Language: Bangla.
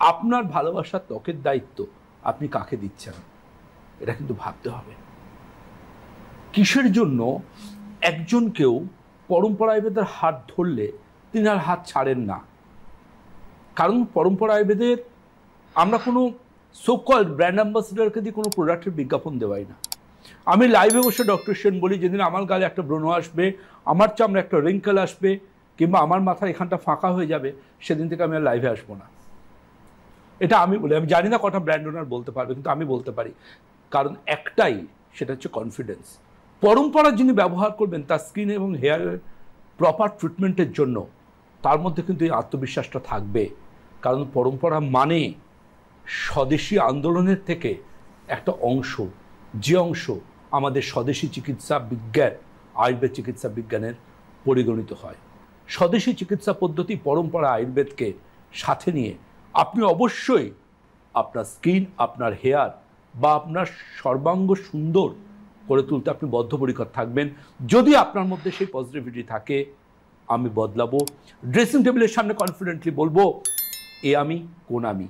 আপনার ভালোবাসার ত্বকের দায়িত্ব আপনি কাকে দিচ্ছেন এটা কিন্তু ভাবতে হবে। কিসের জন্য একজন কেউ পরম্পরা আয়ুর্বেদের হাত ধরলে তিনি আর হাত ছাড়েন না? কারণ পরম্পরা আয়ুর্বেদের আমরা কোনো সোকল ব্র্যান্ড অ্যাম্বাসেডরকে দিয়ে কোনো প্রোডাক্টের বিজ্ঞাপন দেওয়াই না। আমি লাইভে বসে ডক্টর সেন বলি, যেদিন আমার গালে একটা ব্রণ আসবে, আমার চামড়া একটা রিঙ্কেল আসবে, কিংবা আমার মাথা এখানটা ফাঁকা হয়ে যাবে, সেদিন থেকে আমি আর লাইভে আসবো না। এটা আমি বলি। আমি জানি না কটা ব্র্যান্ড ওনার বলতে পারবে, কিন্তু আমি বলতে পারি। কারণ একটাই, সেটা হচ্ছে কনফিডেন্স। পরম্পরা যিনি ব্যবহার করবেন তার স্কিন এবং হেয়ারের প্রপার ট্রিটমেন্টের জন্য, তার মধ্যে কিন্তু এই আত্মবিশ্বাসটা থাকবে। কারণ পরম্পরা মানে স্বদেশি আন্দোলনের থেকে একটা অংশ, যে অংশ আমাদের স্বদেশি চিকিৎসা বিজ্ঞান, আয়ুর্বেদ চিকিৎসা বিজ্ঞানের পরিগণিত হয়। স্বদেশি চিকিৎসা পদ্ধতি পরম্পরা আয়ুর্বেদকে সাথে নিয়ে আপনি অবশ্যই আপনার স্কিন, আপনার হেয়ার বা আপনার সর্বাঙ্গ সুন্দর করে তুলতে আপনি বদ্ধপরিকর থাকবেন। যদি আপনার মধ্যে সেই পজিটিভিটি থাকে, আমি বদলাবো, ড্রেসিং টেবিলের সামনে কনফিডেন্টলি বলবো, এ আমি, কোন আমি।